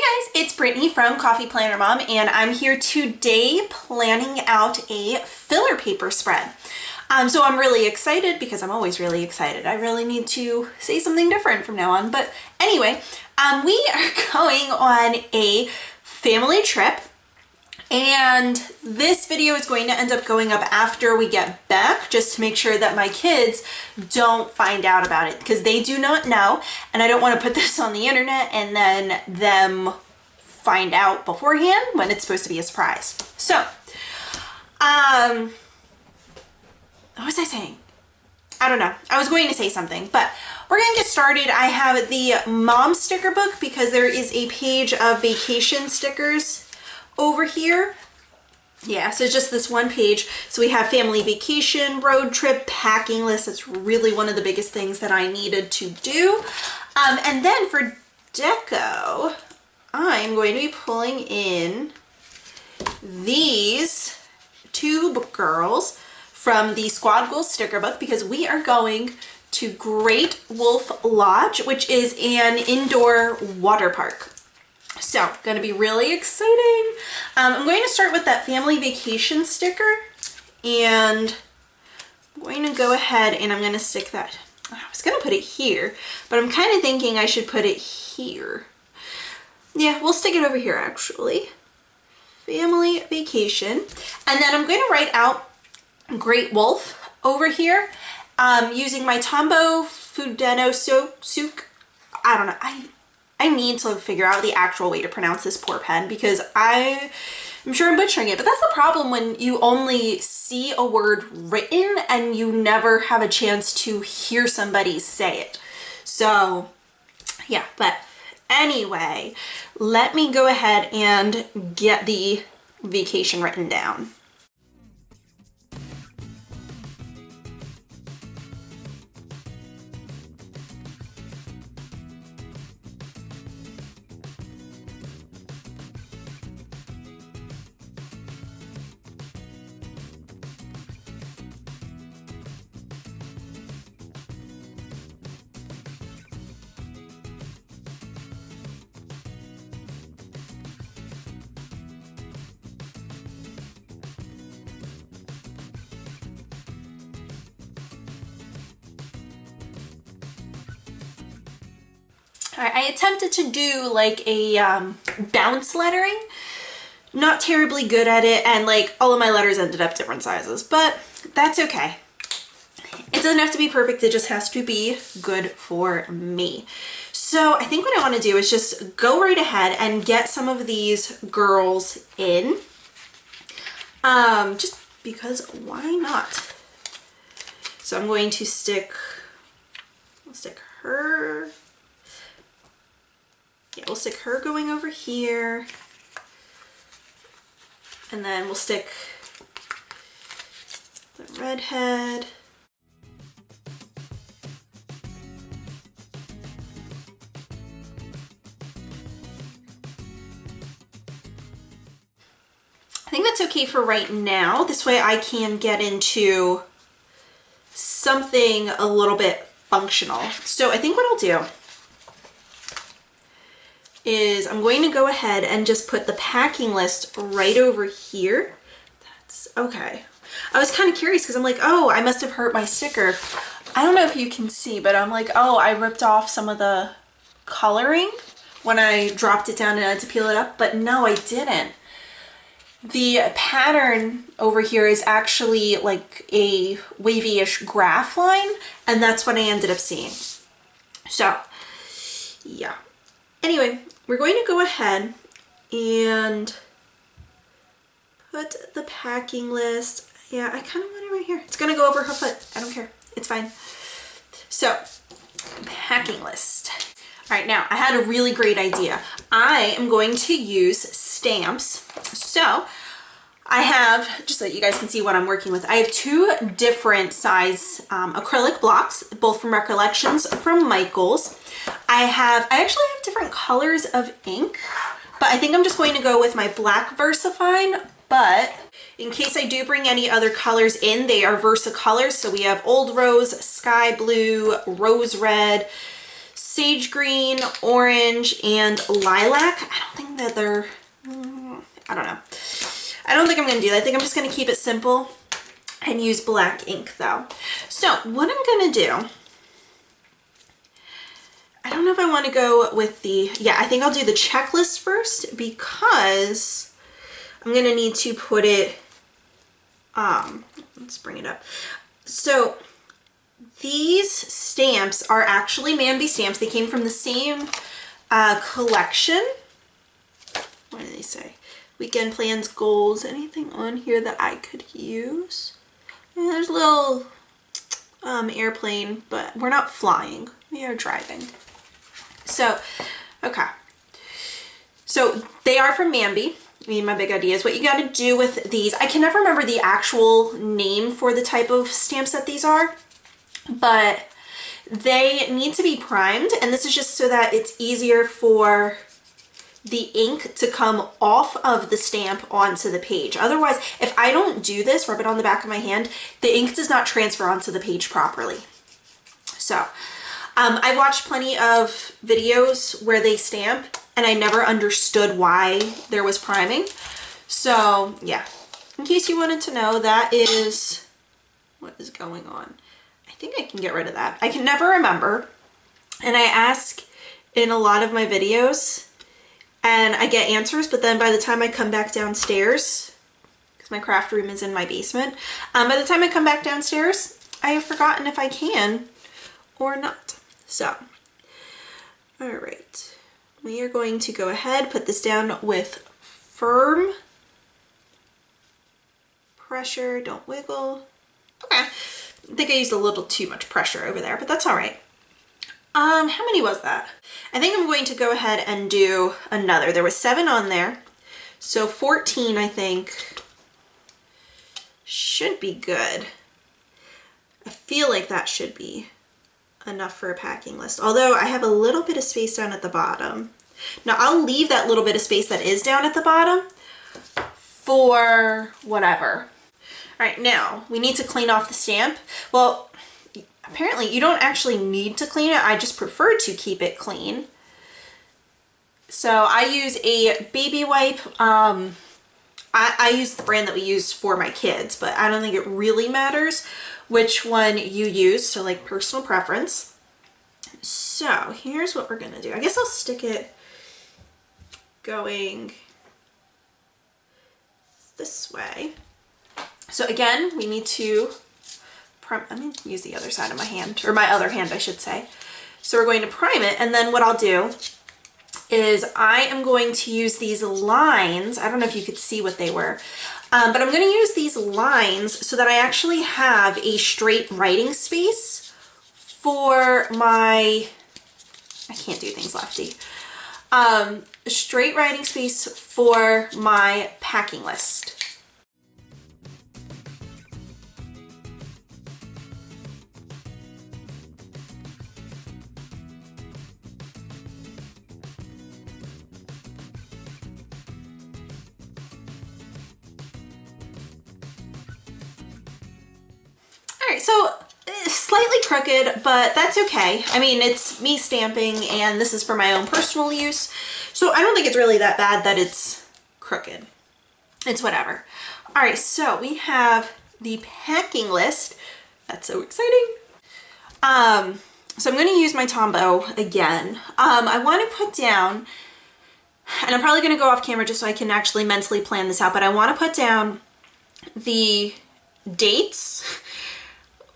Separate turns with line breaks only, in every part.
Hey guys, it's Brittany from Coffee Planner Mom, and I'm here today planning out a filler paper spread. So I'm really excited because I'm always really excited. I really need to say something different from now on. But anyway, we are going on a family trip, and this video is going to end up going up after we get back, just to make sure that my kids don't find out about it, because they do not know, and I don't want to put this on the internet and then them find out beforehand when it's supposed to be a surprise. So, what was I saying? I don't know. I was going to say something, but we're going to get started. I have the mom sticker book because there is a page of vacation stickers over here. Yeah, so it's just this one page. So we have family vacation, road trip, packing list. That's really one of the biggest things that I needed to do. And then for deco, I'm going to be pulling in these two girls from the Squad Goals sticker book because we are going to Great Wolf Lodge, which is an indoor water park. So, going to be really exciting. I'm going to start with that family vacation sticker, and I'm going to go ahead and I'm going to stick that. I was going to put it here, but I'm kind of thinking I should put it here. Yeah, we'll stick it over here actually. Family vacation. And then I'm going to write out Great Wolf over here using my Tombow Fudeno Souk. I don't know. I need to figure out the actual way to pronounce this poor pen because I'm sure I'm butchering it, but that's the problem when you only see a word written and you never have a chance to hear somebody say it. So yeah, but anyway, let me go ahead and get the vacation written down. I attempted to do like a bounce lettering, not terribly good at it, and like all of my letters ended up different sizes, but that's okay. It doesn't have to be perfect, it just has to be good for me. So I think what I want to do is just go right ahead and get some of these girls in, just because why not? So I'm going to I'll stick her. Yeah, we'll stick her going over here, and then we'll stick the redhead. I think that's okay for right now. This way I can get into something a little bit functional. So I think what I'll do is I'm going to go ahead and just put the packing list right over here. That's okay. I was kind of curious because I'm like, oh, I must have hurt my sticker. I don't know if you can see, but I'm like, oh, I ripped off some of the coloring when I dropped it down and I had to peel it up, but no, I didn't. The pattern over here is actually like a wavy-ish graph line, and that's what I ended up seeing. So, yeah. Anyway, we're going to go ahead and put the packing list. Yeah, I kind of want it right here. It's going to go over her foot. I don't care. It's fine. So, packing list. All right, now I had a really great idea. I am going to use stamps. So, I have, just so that you guys can see what I'm working with, I have two different size acrylic blocks, both from Recollections from Michaels. I actually have different colors of ink, but I think I'm just going to go with my black VersaFine, but in case I do bring any other colors in, they are Versa colors. So we have Old Rose, Sky Blue, Rose Red, sage green, orange, and lilac. I don't think that they're, I don't know. I don't think I'm gonna do that. I think I'm just gonna keep it simple and use black ink though. So what I'm gonna do, I don't know if I want to go with the, yeah, I think I'll do the checklist first because I'm gonna need to put it, let's bring it up. So these stamps are actually Manby stamps. They came from the same collection. What do they say? Weekend plans, goals, anything on here that I could use? Yeah, there's a little airplane, but we're not flying. We are driving. So, okay. So they are from Manby. I mean, my big idea is what you got to do with these. I can never remember the actual name for the type of stamps that these are, but they need to be primed, and this is just so that it's easier for the ink to come off of the stamp onto the page. Otherwise, if I don't do this, rub it on the back of my hand, the ink does not transfer onto the page properly. So I watched plenty of videos where they stamp, and I never understood why there was priming. So yeah, in case you wanted to know, that is what is going on. I think I can get rid of that. I can never remember, and I ask in a lot of my videos and I get answers, but then by the time I come back downstairs, because my craft room is in my basement, by the time I come back downstairs, I have forgotten if I can or not. So, all right, we are going to go ahead, put this down with firm pressure, don't wiggle. Okay, I think I used a little too much pressure over there, but that's all right. How many was that? I think I'm going to go ahead and do another. There was 7 on there, so 14 I think should be good. I feel like that should be enough for a packing list, although I have a little bit of space down at the bottom. Now I'll leave that little bit of space that is down at the bottom for whatever. All right, now we need to clean off the stamp. Well, apparently you don't actually need to clean it. I just prefer to keep it clean. So I use a baby wipe. I use the brand that we use for my kids, but I don't think it really matters which one you use, so like personal preference. So here's what we're gonna do. I guess I'll stick it going this way. So again, we need to I'm going to use the other side of my hand, or my other hand I should say. So we're going to prime it, and then what I'll do is I am going to use these lines. I don't know if you could see what they were, but I'm going to use these lines so that I actually have a straight writing space for my, I can't do things lefty, a straight writing space for my packing list. So slightly crooked, but that's okay. I mean, it's me stamping and this is for my own personal use. So I don't think it's really that bad that it's crooked. It's whatever. All right, so we have the packing list. That's so exciting. So I'm going to use my Tombow again. I want to put down, and I'm probably going to go off camera just so I can actually mentally plan this out, but I want to put down the dates,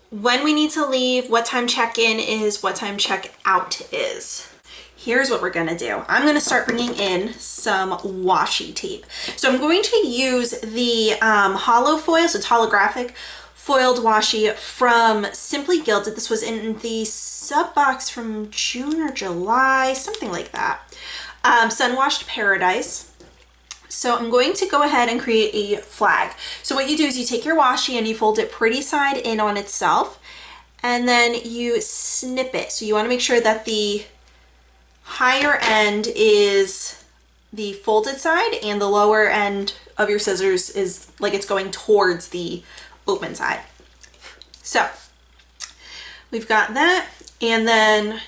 when we need to leave, what time check-in is, what time check-out is. Here's what we're gonna do. I'm gonna start bringing in some washi tape. So I'm going to use the hollow foil, so it's holographic foiled washi from Simply Gilded. This was in the sub box from June or July, something like that. Sun-Washed Paradise. So I'm going to go ahead and create a flag. So what you do is you take your washi and you fold it pretty side in on itself, and then you snip it. So you want to make sure that the higher end is the folded side and the lower end of your scissors is like it's going towards the open side. So we've got that, and then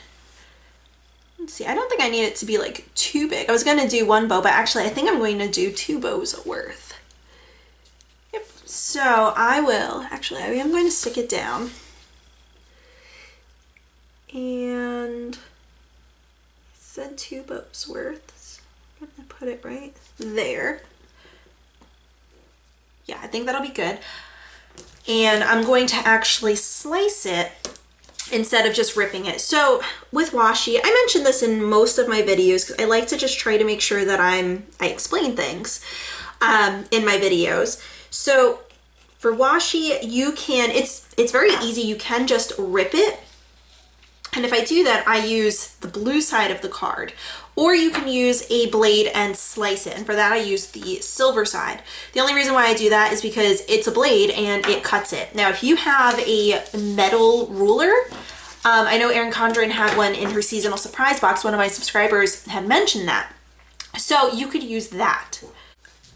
let's see, I don't think I need it to be like too big. I was gonna do one bow, but actually I think I'm going to do 2 bows worth. Yep, so I am going to stick it down. And I said 2 bows worth. So I'm gonna put it right there. Yeah, I think that'll be good. And I'm going to actually slice it instead of just ripping it. So with washi, I mentioned this in most of my videos because I like to just try to make sure that I explain things in my videos. So for washi, you can, it's very easy. You can just rip it. And if I do that, I use the blue side of the card, or you can use a blade and slice it. And for that, I use the silver side. The only reason why I do that is because it's a blade and it cuts it. Now, if you have a metal ruler, I know Erin Condren had one in her seasonal surprise box. One of my subscribers had mentioned that. So you could use that.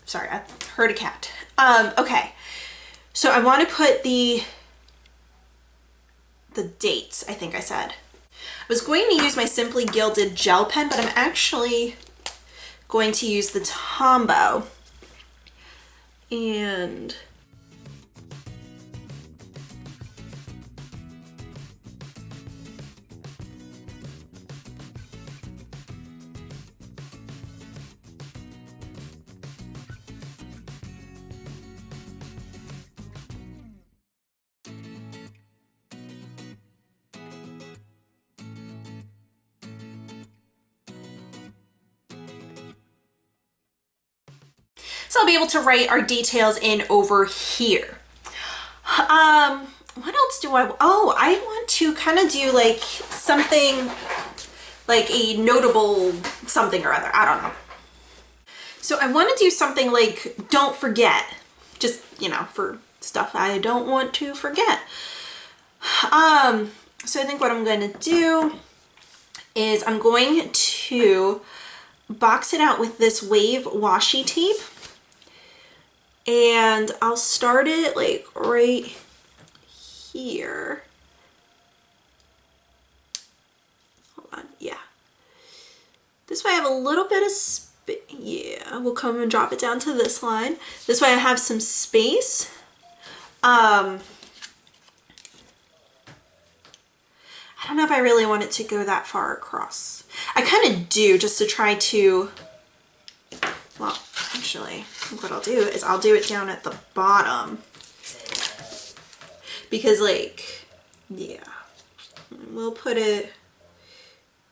Sorry, I heard a cat. Okay, so I want to put the dates, I think I said. I was going to use my Simply Gilded gel pen, but I'm actually going to use the Tombow. And so I'll be able to write our details in over here. What else do I want to kind of do like something like a notable something or other. I don't know. So I want to do something like don't forget, just, you know, for stuff I don't want to forget. So I think what I'm going to do is I'm going to box it out with this wave washi tape. And I'll start it like right here. Hold on, yeah. This way I have a little bit of space. Yeah, we'll come and drop it down to this line. This way I have some space. I don't know if I really want it to go that far across. I kind of do, just to try to, well, actually, I think what I'll do is I'll do it down at the bottom. Because, like, yeah, we'll put it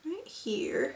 right here.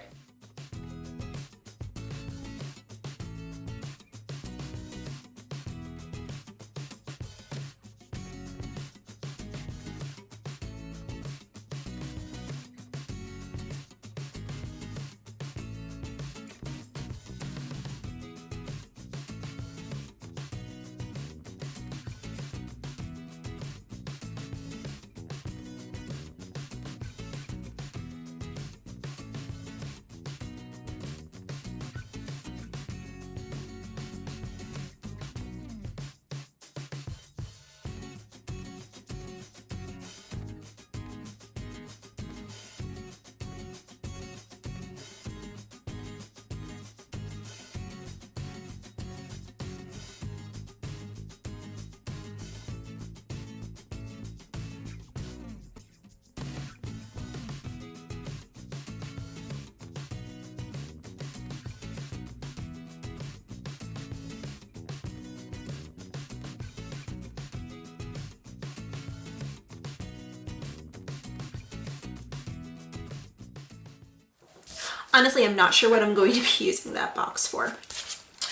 Honestly, I'm not sure what I'm going to be using that box for.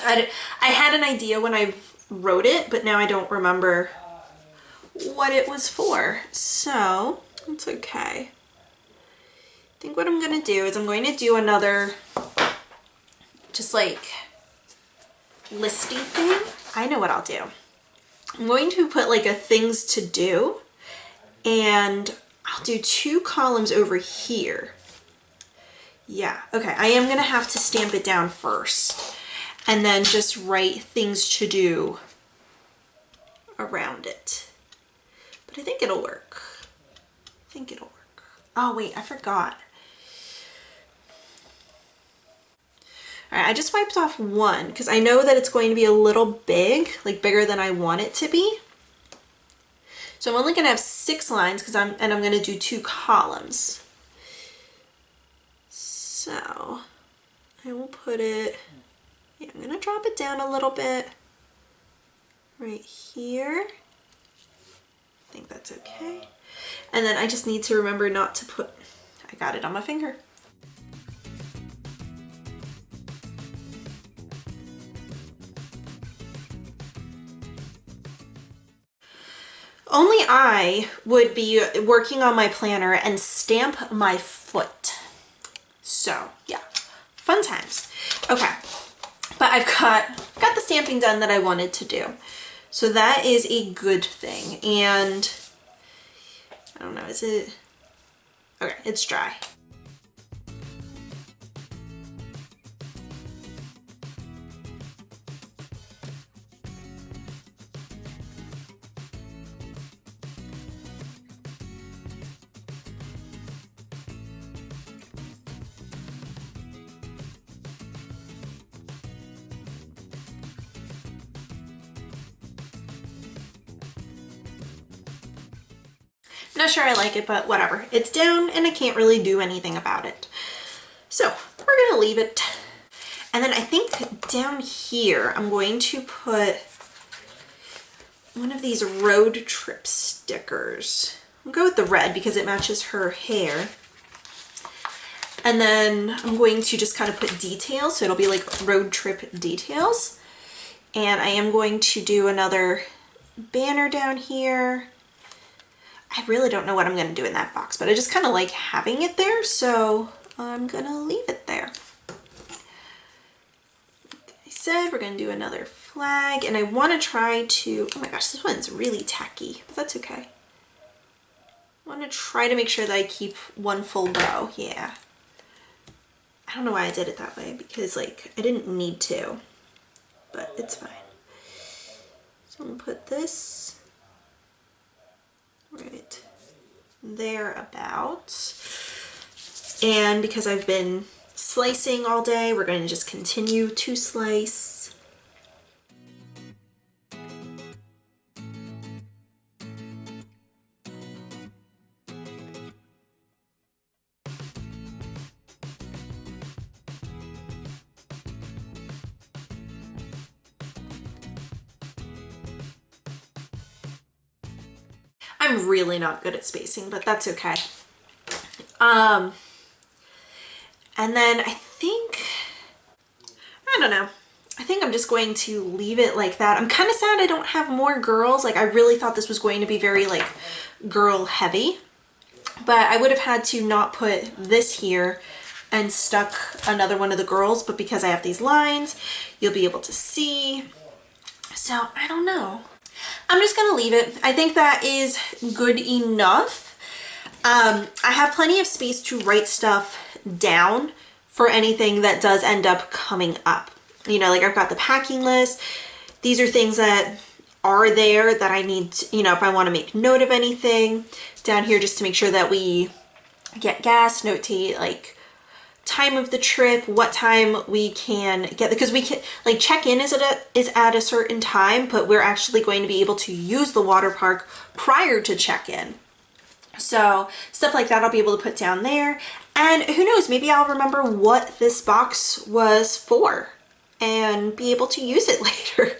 I had an idea when I wrote it, but now I don't remember what it was for. So, it's okay. I think what I'm going to do is I'm going to do another, just like, listy thing. I know what I'll do. I'm going to put like a things to do, and I'll do 2 columns over here. Yeah, okay, I am gonna have to stamp it down first and then just write things to do around it. But I think it'll work. I think it'll work. Oh wait, I forgot. All right, I just wiped off one because I know that it's going to be a little big, like bigger than I want it to be. So I'm only going to have 6 lines because I'm going to do 2 columns. So I will put it, yeah, I'm going to drop it down a little bit right here. I think that's okay. And then I just need to remember not to put, I got it on my finger. Only I would be working on my planner and stamp my foot. So yeah, fun times. Okay, but I've got the stamping done that I wanted to do. So that is a good thing. And I don't know, is it? Okay, it's dry. Not sure I like it, but whatever. It's down and I can't really do anything about it. So we're gonna leave it. And then I think down here, I'm going to put one of these road trip stickers. I'll go with the red because it matches her hair. And then I'm going to just kind of put details. So it'll be like road trip details. And I am going to do another banner down here. I really don't know what I'm going to do in that box, but I just kind of like having it there, so I'm going to leave it there. Like I said, we're going to do another flag, and I want to try to, oh my gosh, this one's really tacky, but that's okay. I want to try to make sure that I keep one full row, yeah. I don't know why I did it that way, because like, I didn't need to, but it's fine. So I'm going to put this right there about. And because I've been slicing all day, we're going to just continue to slice. I'm really not good at spacing, but that's okay. And then I don't know. I think I'm just going to leave it like that. I'm kind of sad I don't have more girls. Like I really thought this was going to be very like girl heavy, but I would have had to not put this here and stuck another one of the girls, but because I have these lines, you'll be able to see. So I don't know. I'm just gonna leave it. I think that is good enough. I have plenty of space to write stuff down for anything that does end up coming up. You know, like I've got the packing list. These are things that are there that I need to, you know, if I want to make note of anything down here, just to make sure that we get gas, notate like time of the trip, what time we can get, because we can like check-in is at a certain time, but we're actually going to be able to use the water park prior to check-in. So stuff like that I'll be able to put down there. And who knows, maybe I'll remember what this box was for and be able to use it later,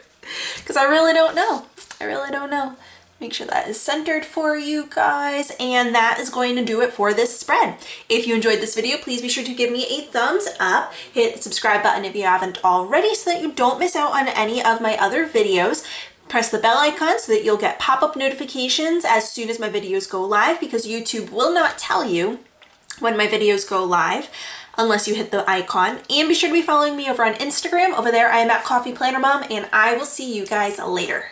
because I really don't know. I really don't know. Make sure that is centered for you guys, and that is going to do it for this spread. If you enjoyed this video, please be sure to give me a thumbs up. Hit the subscribe button if you haven't already so that you don't miss out on any of my other videos. Press the bell icon so that you'll get pop-up notifications as soon as my videos go live, because YouTube will not tell you when my videos go live unless you hit the icon. And be sure to be following me over on Instagram. Over there I am at Coffee Planner Mom, and I will see you guys later.